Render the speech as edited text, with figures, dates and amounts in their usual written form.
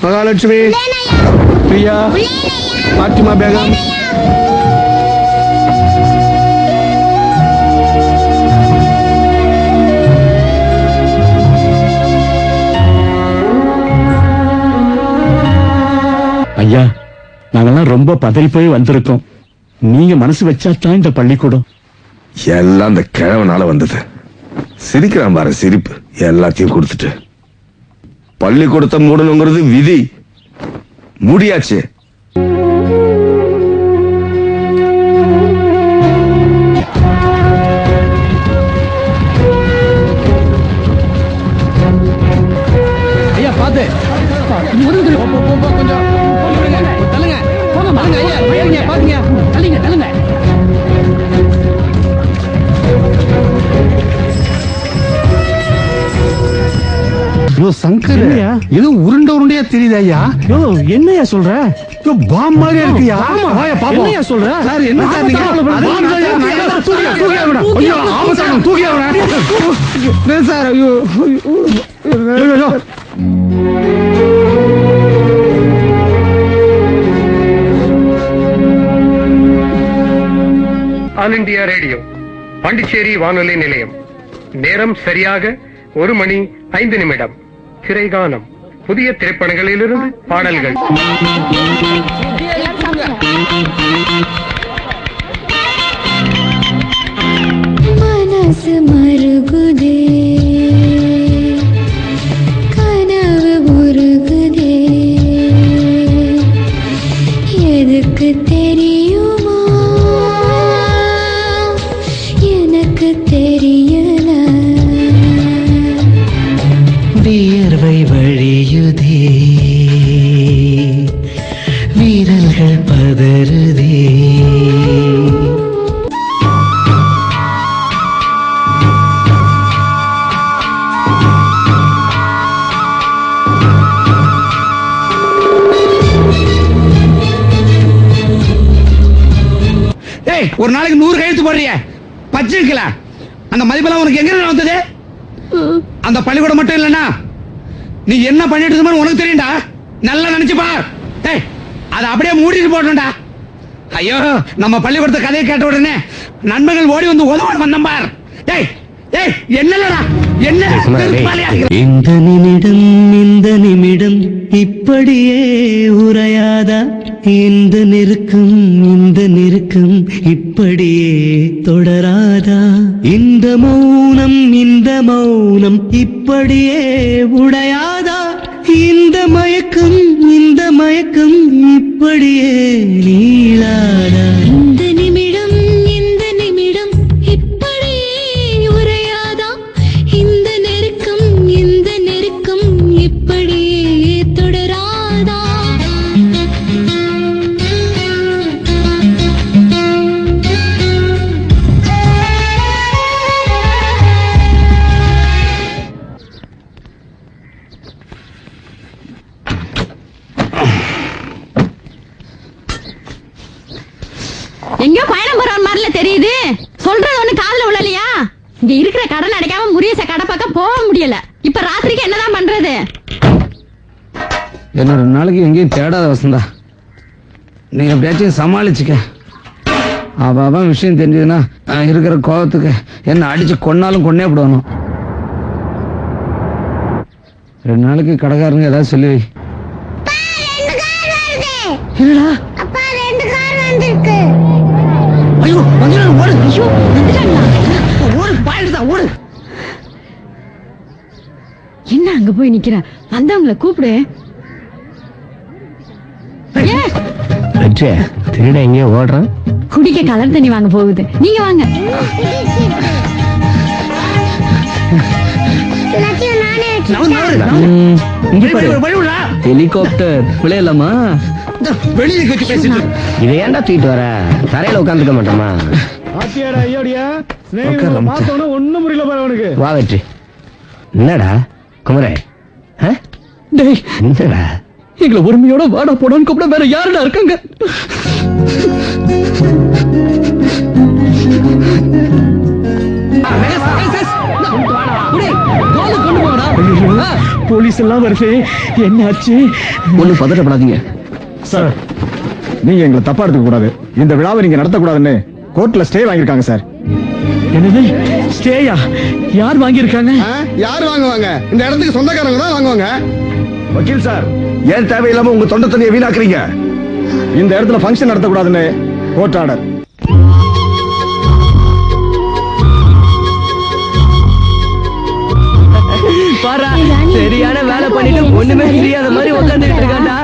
மகாலட்சுமி, பிரியா, பாத்திமா பேகம். ஐயா, நாங்கெல்லாம் ரொம்ப பதறி போய் வந்திருக்கோம். நீங்க மனசு வச்சாதான் இந்த பள்ளிக்கூடம். எல்லாம் இந்த கிழவனால வந்தது. சிரிக்கிறான் பாரு சிரிப்பு. எல்லாத்தையும் கொடுத்துட்டு பள்ளிக்கூடத்தை மூடணுங்கிறது விதி. முடியாச்சு. ஐயா பாத்து கொஞ்சம் தள்ளுங்க. ஐயா பாத்துங்க, தள்ளுங்க தள்ளுங்க. சங்கர், இது உருண்டை உருண்டையா தெரியுது ஐயா. என்னையா சொல்ற? பாம் மாதிரி இருக்குயா. என்னையா சொல்ற? சார் என்ன சார் நீங்க? சார் ஐயோ ஆல் இண்டியா ரேடியோ பாண்டிச்சேரி வானொலி நிலையம். நேரம் சரியாக 1:05. திரைகானம். புதிய திரைப்படங்களிலிருந்து பாடல்கள். மனசு மருகுதே, கனவு உருகுதே, எதுக்கு தெரியுமா? எனக்கு தெரியல. வியர்வை வழியுதே, வீரர்கள் பதறுதே. ஒரு நாளைக்கு 100 கையெழுத்து போடுறிய பச்சிருக்கல. அந்த மதிப்பெல்லாம் உனக்கு எங்க வந்தது? அந்த பள்ளிக்கூடம் மட்டும் இல்லன்னா நீ என்ன பண்ணிட்டு இருந்த உனக்கு தெரியும்டா. நல்லா நினைச்சு பார். அதை அப்படியே மூடிட்டு போட்டோம்டா. ஐயோ, நம்ம பள்ளிக்கூடத்தை கதையை கேட்ட உடனே நண்பர்கள் ஓடி வந்து உதவ வந்தோம் பார். என்னடா என்ன இந்த நிமிடம், இந்த நிமிடம் இப்படியே உரையாதா? இந்த நெருக்கம், இந்த நெருக்கம் இப்படியே தொடராதா? இந்த மௌனம், இந்த மௌனம் இப்படியே உடையாதா? இந்த மயக்கம், இந்த மயக்கம் இப்படியே நீளாதா? இந்த நிமிடம், இந்த நிமிடம் இப்படியே உரையாதா? இந்த நெருக்கம், இந்த நெருக்கம் இப்படியே தொடராதா? எங்க பயணம் போற மாதிரில தெரியுது. சொல்றது ஒண்ணு காதுல விழலையா? இங்க இருக்கிற கடன் அடைக்காம முரியச கடை பக்கம் போக முடியல. இப்ப ராத்திரிக்கு என்னதான் பண்றது? என்ன 2 நாளைக்கு எங்கேயும் தேடாத வசந்தா. நீ எப்படியாச்சும் சமாளிச்சுக்க. அவன் விஷயம் தெரிஞ்சதுன்னா இருக்கிற கோபத்துக்கு என்ன அடிச்சு கொன்னாலும் கொன்னே போடணும். 2 நாளைக்கு கடைக்காரங்க ஏதாவது சொல்லி வை. என்னடா? அப்பா 2 கார் வந்திருக்கு. ஐயோ, வந்துடா, ஓடு. ஐயோ, வந்துடா. ஓடு, பாயிடுதா, ஓடு. என்ன அங்க போய் நிக்கிற? வந்தவங்கள கூப்பிடு. திருட எங்க ஓடுறான்? குடிக்க கலர் தண்ணி வாங்க போகுது. நீங்க வாங்க. ஹெலிகாப்டர் விளையலாமா? வெளியே கட்டி பேசிட்டு இதை ஏன்டா தூக்கிட்டு வர? தரையில உட்காந்துக்க மாட்டோமா? ஒண்ணும் புரியல பாரு அவனுக்கு. வா வெற்றி. என்னடா குமரே? என்னடா எங்களை உரிமையோட வாடா போடான்னு கூப்பிட வேற யாருடா இருக்காங்க? போலீஸ் கொண்டு போங்கடா. போலீஸ் எல்லாம் வருது, என்னாச்சு? ஒண்ணும் பதட்டப்படாதீங்க சார். நீங்க எங்களை தப்பா எடுத்துக்க கூடாது. இந்த விழாவை நீங்க நடத்தக்கூடாதுன்னு கோர்ட்ல ஸ்டே வாங்கியிருக்காங்க சார். என்னது ஸ்டேயா? யார் வாங்கியிருக்காங்க? யார் வாங்குவாங்க? இந்த இடத்துக்கு சொந்தக்காரங்க தான் வாங்குவாங்க. வக்கீல் சார், ஏன் தேவையில்லாம உங்க தொண்டை தண்ணியை வீணாக்குறீங்க? இந்த இடத்துல ஃபங்க்ஷன் நடத்தக்கூடாதுன்னு கோர்ட் ஆர்டர். பாரா, சரியான வேலை பண்ணிட்டு ஒண்ணுமே தெரியாத மாதிரி உட்காந்துட்டு இருக்காண்டா.